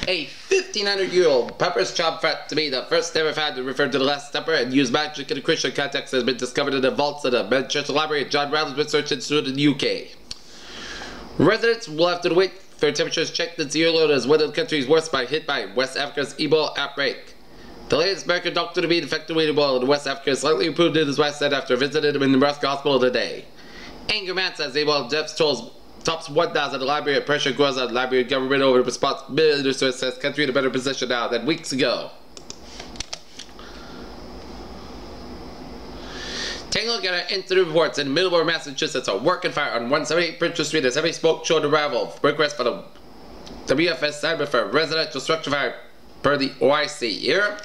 A 1,500-year-old pepper's chopped fat to be the first ever fad to refer to the Last Supper and use magic in a Christian context has been discovered in the vaults of the Manchester Library at John Raffles Research Institute in the UK. Residents will have to wait for temperatures checked this year alone as one of the country's worst hit by West Africa's Ebola outbreak. The latest American doctor to be infected with Ebola in West Africa slightly improved in his West End after visiting him in the Nebraska hospital today. Anger man says Ebola deaths tops 1,000. The Liberia pressure grows on the Liberian government over the responsibility to assess country in a better position now than weeks ago. Take a look at our incident reports in Middleborough, Massachusetts. A working fire on 178 Printer Street as heavy smoke showed arrival. Request for the WFS assignment for residential structure fire per the OIC here.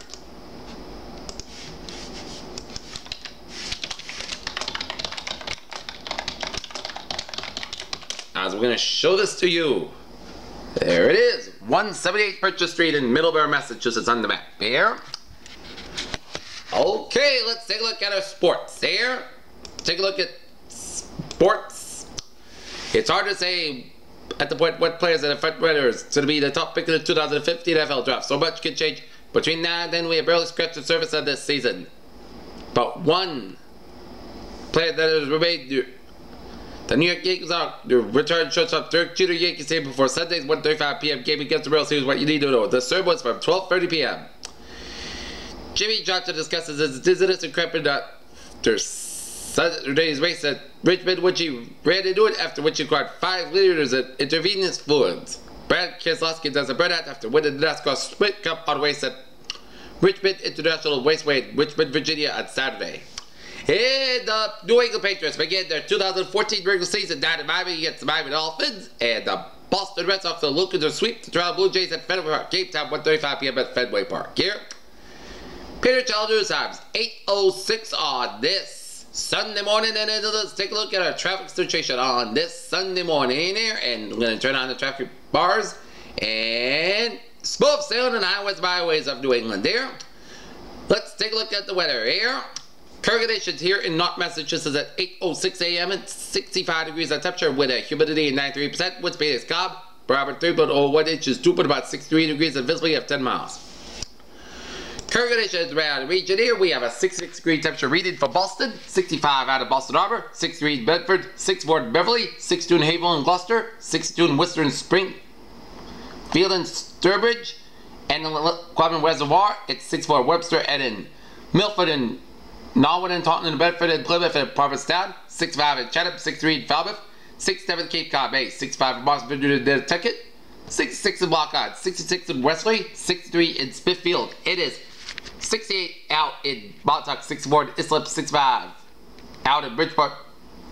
As we're going to show this to you. There it is. 178 Purchase Street in Middleborough, Massachusetts on the map here. Okay, let's take a look at our sports here. Take a look at sports. It's hard to say at the point what players are the front runners to be the top pick of the 2015 NFL draft. So much can change. Between now and then, we have barely scratched the surface of this season. But one player that has remained. The New York Yankees are the return shortstop Dirk Jeter Yankees team before Sunday's 1:35 p.m. game against the Royals. Here's what you need to know. The serve was from 12:30 p.m. Jimmy Johnson discusses his dizziness and cramping after Saturday's race at Richmond, which he ran into it after which he required 5 liters of intravenous fluids. Brad Keselowski does a burnout after winning the NASCAR Sprint Cup on race at Richmond International Raceway in Richmond, Virginia on Saturday. And the New England Patriots begin their 2014 regular season down in Miami against the Miami Dolphins. And the Boston Red Sox are looking to sweep the Toronto Blue Jays at Fenway Park. Game time 1:35 p.m. at Fenway Park. Here, Peter Child News Times 8:06 on this Sunday morning. And let's take a look at our traffic situation on this Sunday morning here. And I'm going to turn on the traffic bars. And smooth sailing on the highways and byways of New England here. Let's take a look at the weather here. Current conditions here in North Massachusetts at 8:06 a.m. and 65 degrees of temperature with a humidity of 93%. Wind speed is calm. Barometer 3.01 inches, 2 about 63 degrees and visibility of 10 miles. Current conditions around the region here. We have a 66 degree temperature reading for Boston, 65 out of Boston Harbor, 63 in Bedford, 64 in Beverly, 62 in Haverhill and Gloucester, 62 in Worcester and Springfield and Sturbridge, and in Quabbin Reservoir, it's 64 in Webster, and in Milford and Norwood and Taunton and Bedford and Plymouth and Provincetown, 65 in Chatham, 63 in Falmouth, 67 in Cape Cod Bay, 65 in Boston, Virginia, Nantucket, 66 in Block Island, 66 in Wesley, 63 in Smithfield. It is 68 out in Montauk, 64 in Islip, 65 out in Bridgeport,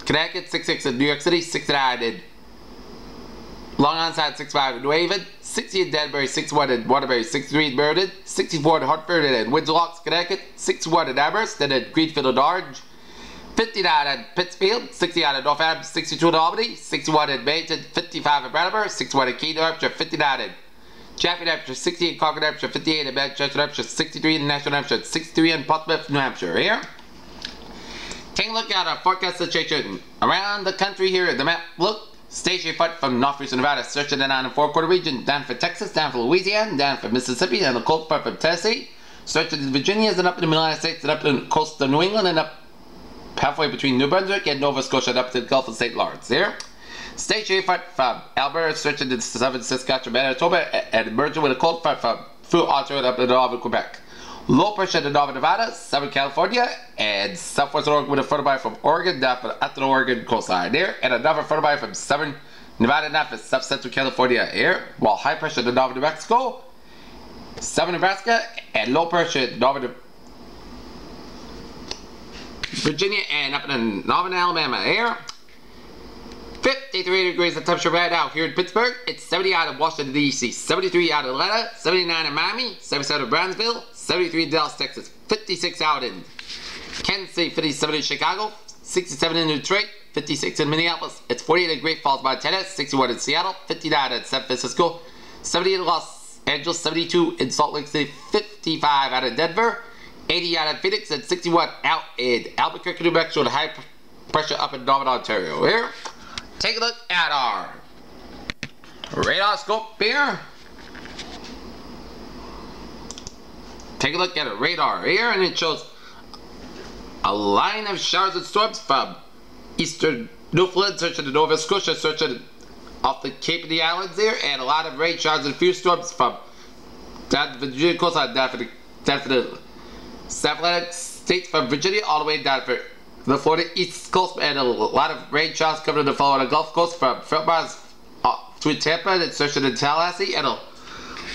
Connecticut, 66 in New York City, 69 in Long Island Sound, 65 in New Haven, 60 in Danbury, 61 in Waterbury, 63 in Meriden, 64 in Hartford and in Windsor Locks, Connecticut, 61 in Amherst, then in Greenfield and Orange, 59 in Pittsfield, 69 in Northampton, 62 in Albany, 61 in Mainton, 55 in Brattleboro, 61 in Keene, New Hampshire, 59 in Chaffee, New Hampshire, 60 in Concord, New Hampshire, 58 in Manchester, New Hampshire, 63 in Nashville, New Hampshire, 63 in Portsmouth, New Hampshire. Here, take a look at our forecast situation around the country here. The map look. Station front from northeastern Nevada, searching the 9 and 4 quarter region, down for Texas, down for Louisiana, down for Mississippi, and the cold front from Tennessee, searching the Virginias and up in the United States, and up in the coast of New England, and up halfway between New Brunswick and Nova Scotia, and up to the Gulf of St. Lawrence. There, station front from Alberta, searching the southern Saskatchewan, Manitoba, and merging with a cold front from through Ontario and up in northern Quebec. Low pressure in northern Nevada, southern California, and southwestern Oregon with a frontal from Oregon down for the Upton Oregon coastline there, and another frontal from southern Nevada down for south central California here, while high pressure in northern New Mexico, southern Nebraska, and low pressure in northern Virginia and up in northern Alabama here. 53 degrees of temperature right now here in Pittsburgh. It's 70 out of Washington, D.C., 73 out of Atlanta, 79 in Miami, 77 in Brownsville, 73 in Dallas, Texas, 56 out in Kansas City, 57 in Chicago, 67 in Detroit, 56 in Minneapolis. It's 48 in Great Falls, Montana, 61 in Seattle, 59 in San Francisco, 70 in Los Angeles, 72 in Salt Lake City, 55 out of Denver, 80 out of Phoenix, and 61 out in Albuquerque, New Mexico, with high pressure up in Northern Ontario. Here, take a look at our radar scope here. take a look at a radar here, and it shows a line of showers and storms from eastern Newfoundland, searching to Nova Scotia, searching off the Cape of the Islands there, and a lot of rain showers and a few storms from down to Virginia coastline, down for the South Atlantic states from Virginia all the way down for the Florida East Coast, and a lot of rain showers coming to the Florida Gulf Coast from Fort Myers to Tampa and searching in Tallahassee, and a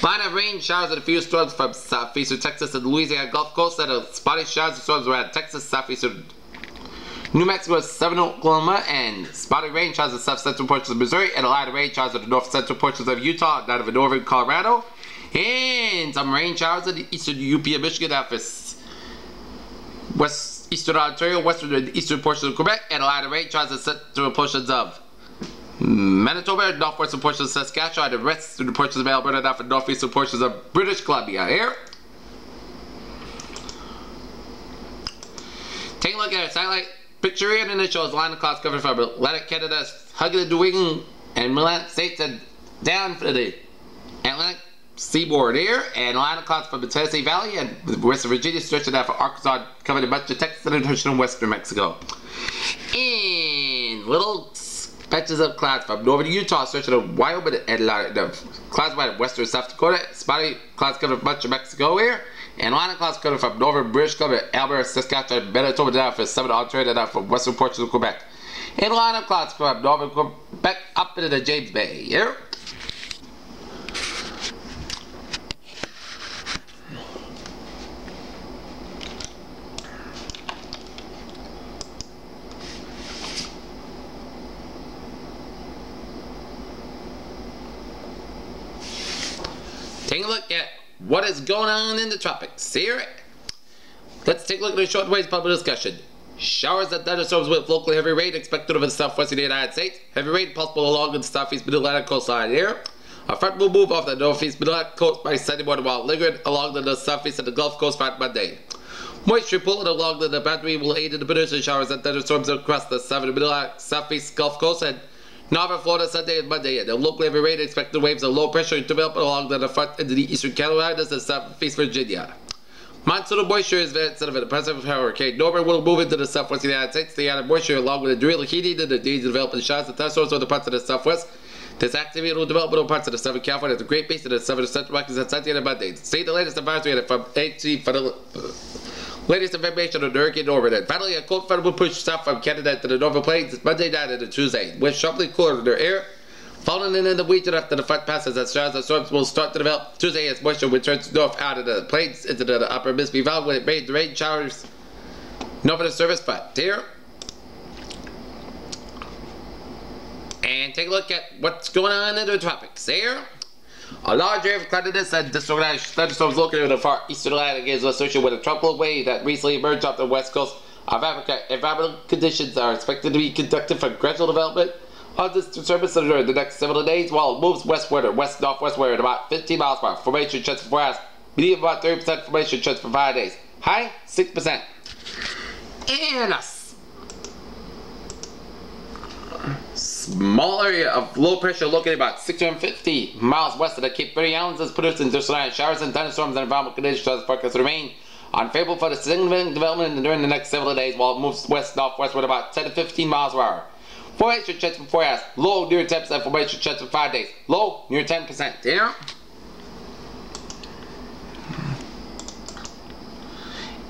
lot of rain showers and a few storms from southeastern Texas and Louisiana Gulf Coast, and a spotty showers and storms around Texas, southeastern New Mexico, southern Oklahoma, and spotty rain showers in south central portions of Missouri, and a lot of rain showers in the north central portions of Utah, down to northern Colorado, and some rain showers in the eastern UP of Michigan, out for eastern Ontario, western and eastern portions of Quebec, and a lot of rain showers in central portions of Manitoba, northwestern portions of Saskatchewan, and western portions of Alberta, down for northeastern portions of British Columbia. Here, take a look at our satellite picture here, and it shows a line of clouds coming from Atlantic Canada, hugging the New England and Atlantic states, and down for the Atlantic seaboard here, and a line of clouds from the Tennessee Valley and West Virginia, stretching out for Arkansas, covering a bunch of Texas and in western Mexico. And little patches of clouds from northern Utah, stretching to Wyoming, and a lot of clouds by western South Dakota, spotty clouds covering a bunch of Mexico here, and a line of clouds coming from northern British Columbia, Alberta, Saskatchewan, Manitoba, down for southern Ontario, down from western portions of Quebec. And a line of clouds from northern Quebec up into the James Bay here. Take a look at what is going on in the tropics here. Let's take a look at the short wave public discussion. Showers and thunderstorms with locally heavy rain expected over the southwest of the United States. Heavy rain possible along the southeast mid-Atlantic coastline here. A front will move off the northeast mid-Atlantic coast by Sunday morning while lingering along the southeast of the Gulf Coast by Monday. Moisture pulling along the boundary will aid in the peninsula showers and thunderstorms across the southern mid-Atlantic, southeast Gulf Coast, and northern Florida Sunday and Monday, and the local heavy rain expected waves of low pressure to develop along the front into the eastern Carolinas and southeast Virginia. Monsoonal moisture is set of the present hurricane Norman will move into the southwest United States. The added moisture, along with the drill heating and the days of developing showers and thunderstorms on the parts of the southwest. This activity will develop on parts of the southern California, the Great Basin, and the southern Central Rockies on Sunday and Monday. See the latest advisory from HC for the latest information on the Hurricane Norman. And finally, a cold front will push south from Canada to the northern plains Monday night and Tuesday, with sharply cooler air falling in the region after the front passes. As showers and storms will start to develop Tuesday as moisture returns north out of the plains into the upper Mississippi Valley, when it rains rain showers north of the surface front here. And take a look at what's going on in the tropics here. A large area of cloudiness and disorganized thunderstorms located in the far eastern Atlantic is associated with a tropical wave that recently emerged off the west coast of Africa. Environmental conditions are expected to be conducted for gradual development of this disturbance during the next several days, while it moves westward or west-northwestward at about 15 miles per hour. Formation chance for 4 hours. Medium about 30% formation chance for 5 days. High 6%. And a small area of low pressure located about 650 miles west of the Cape Verde Islands is producing disorganized showers and thunderstorms and environmental conditions as forecast remain unfavorable for the significant development during the next several days, while it moves west-northwestward about 10 to 15 miles per hour. Formation chance for 4 hours. Low near 10%. Formation chance for 5 days. Low near 10%. There.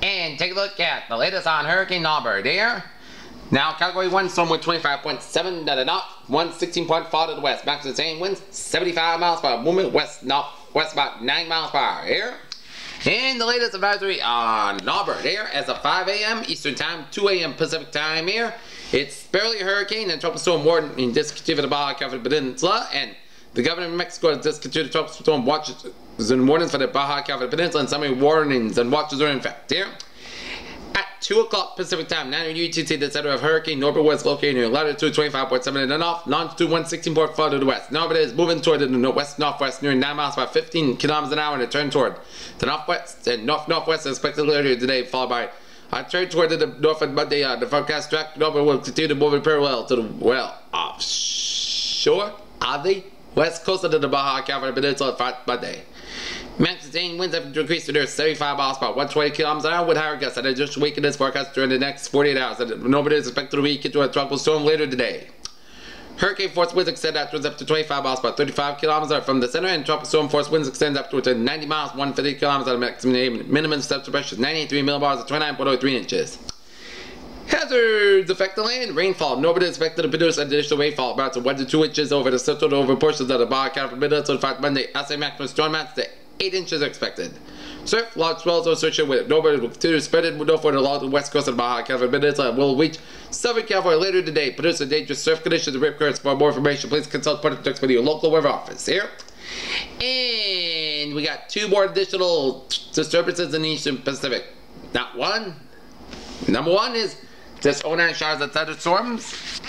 And take a look at the latest on Hurricane Norman there. Now, Category 1 storm with 25.7 to the north, 116.4 to the west. Max the same winds, 75 miles per hour. Movement west-northwest about 9 miles per hour. Here. And the latest advisory on Norman there as of 5 a.m. Eastern Time, 2 a.m. Pacific Time here. It's barely a hurricane and tropical storm warning discontinued the Baja California Peninsula, and the governor of Mexico has discontinued the tropical storm watches and warnings for the Baja California Peninsula, and summary warnings and watches are in effect here. At 2 o'clock Pacific Time, 9 UTC, the center of Hurricane Norman was located near latitude 25.7 in the north, longitude 116.4 to the west. Norman is moving toward the northwest-northwest near 9 miles by 15 kilometers an hour, and it turned toward the northwest and north-northwest expected later today, followed by a turn toward the north on Monday. The forecast track Norman will continue to move in parallel to the well offshore of the west coast of the Baja California Peninsula on Monday. Sustained winds have increased to near 75 miles per hour, 120 kilometers an hour with higher gusts, and additional weaken is forecast during the next 48 hours. And nobody is expected to weaken into a tropical storm later today. Hurricane force winds extend outwards up to 25 miles per hour, 35 kilometers from the center, and tropical storm force winds extend up to 90 miles, 150 kilometers at a maximum. Minimum cepstral pressure is 93 millibars at 29.03 inches. Hazards affect the land. Rainfall. Nobody is expected to produce additional rainfall, about 1 to 2 inches over the central and over portions of the Baja California Peninsula. So Monday, SA maximum storm amounts to 8 inches are expected. Surf, large swells are associated with it. Nobody will continue to spread it northward along the west coast of the Baja California Peninsula and will reach Southern California later today, producing dangerous surf conditions and rip currents. For more information, please consult Projects with your local weather office here. And we got 2 more additional disturbances in the Eastern Pacific. Number one is just overnight showers and thunderstorms.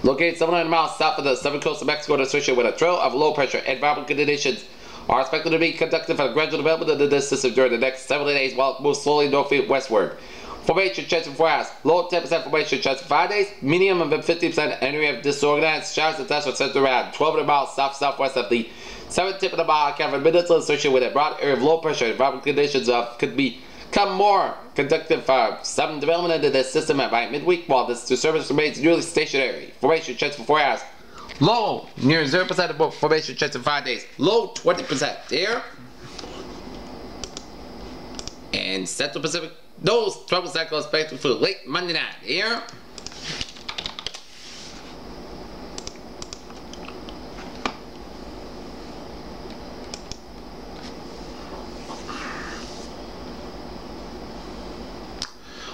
Located 700 miles south of the southern coast of Mexico and associated with a trail of low pressure. Environmental conditions are expected to be conducted for the gradual development of this system during the next 7 days while it moves slowly northwestward. Formation chance in 4 hours. Low 10% formation chance in 5 days. Medium of 50% area of disorganized showers and thunderstorms centered around 1200 miles south-southwest of the southern tip of the Baja California Peninsula associated with a broad area of low pressure. Environmental conditions could become more conductive for some development into this system by midweek while this disturbance remains nearly stationary. Formation chance for 4 hours. Low, near 0% of formation chance in 5 days. Low, 20% there. And Central Pacific, those tropical cyclones expected for late Monday night here.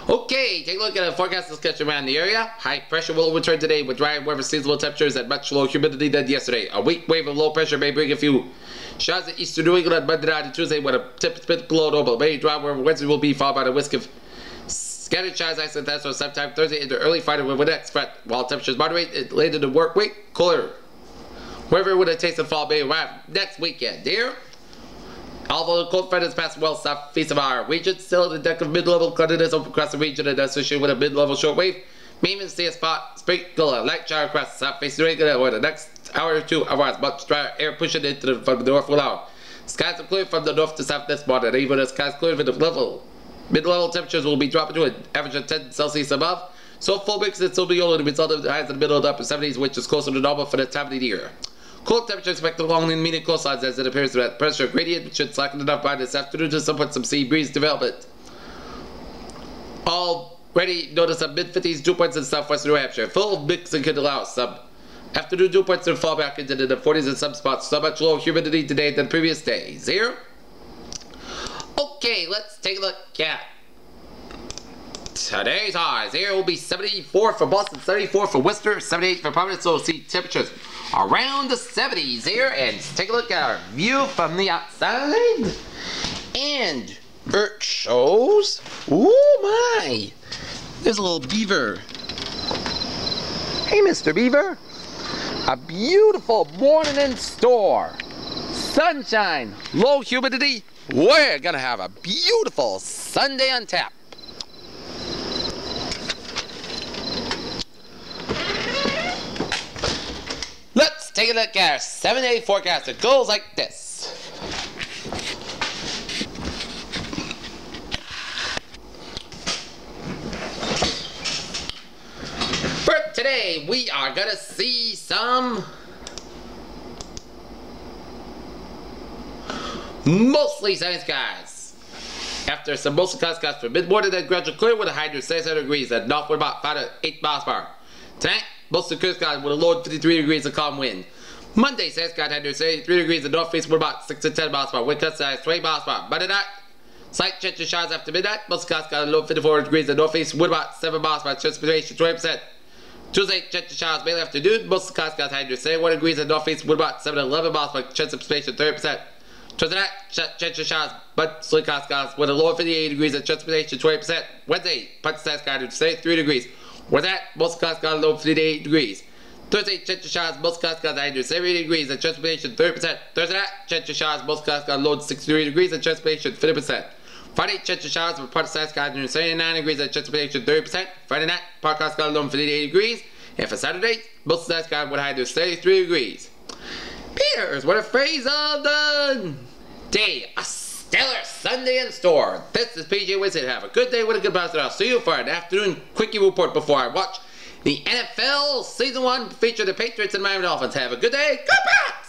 Okay, take a look at the forecast discussion around the area. High pressure will return today with dry weather, seasonable temperatures, and much lower humidity than yesterday. A weak wave of low pressure may bring a few showers in eastern New England on Monday night and Tuesday with a temperature below normal. May dry weather Wednesday will be followed by a whisk of scattered showers, ice, and thunderstorms sometime Thursday into early Friday with next front. While temperatures moderate later in the work week, cooler. Weather with a taste of fall may arrive next weekend. There. Although the cold front is passing well southeast of our region, still the deck of mid-level continents open across the region and associated with a mid-level shortwave. May even see a spot sprinkle a light shower across the southeast New England over the next hour or 2 hours. Much drier air pushing into from the north will allow skies are clear from the north to south this morning. Even as skies clear from the mid-level temperatures will be dropping to an average of 10 Celsius above. So full mix it will be only the result of the highs in the middle of the upper 70s, which is closer to normal for this time of the year. Cold temperature expected along the immediate coastlines as it appears that pressure gradient should slacken enough by this afternoon to support some sea breeze development. Already notice some mid-50s dew points in southwestern New Hampshire. Full mixing could allow some afternoon dew points to fall back into the 40s in some spots. So much lower humidity today than previous days. Here. Okay, let's take a look at today's highs. Here will be 74 for Boston, 74 for Worcester, 78 for Providence. So we'll see temperatures around the 70s here, and take a look at our view from the outside. And it shows, oh my, there's a little beaver. Hey, Mr. Beaver. A beautiful morning in store. Sunshine, low humidity. We're gonna have a beautiful Sunday on tap. Let's take a look at our 7-day forecast. It goes like this. For today, we are gonna see some mostly sunny skies. After some mostly cloudy skies for mid-morning, then gradual clear with a high near 67 degrees and northward about 5 to 8 miles per hour. Tonight, mostly clear skies with a low 53 degrees and calm wind. Monday, sunny skies high near 73 degrees and northeast with about 6 to 10 miles per hour. Wind gust size 20 miles per hour. Monday night, slight chance of showers after midnight. Mostly cloudy skies low 54 degrees and northeast with about 7 miles per hour. Chance of precipitation 20%. Tuesday, chance of showers mainly afternoon. Mostly cloudy skies high near 71 degrees and northeast with about 7 to 11 miles per hour. Chance of precipitation 30%. Tuesday night, chance of showers, but slick skies with a low of 58 degrees and chance of precipitation 20%. Wednesday, partly sky near 73 degrees. With that, most clouds got a low of 58 degrees. Thursday, chance of showers, most clouds got high near 78 degrees and chance of precipitation 30%. Thursday night, chance of showers, most clouds got a low of 63 degrees and chance of precipitation 50%. Friday, chance of showers with partly sky near 79 degrees and chance of precipitation 30%. Friday night, part clouds got a low of 58 degrees. And for Saturday, most of the sky with high near 73 degrees. here's what a phrase of the day. A stellar Sunday in store. This is PJ Wizard. Have a good day with a good bastard. I'll see you for an afternoon quickie report before I watch the NFL Season 1 feature the Patriots and Miami Dolphins. Have a good day. Goodbye!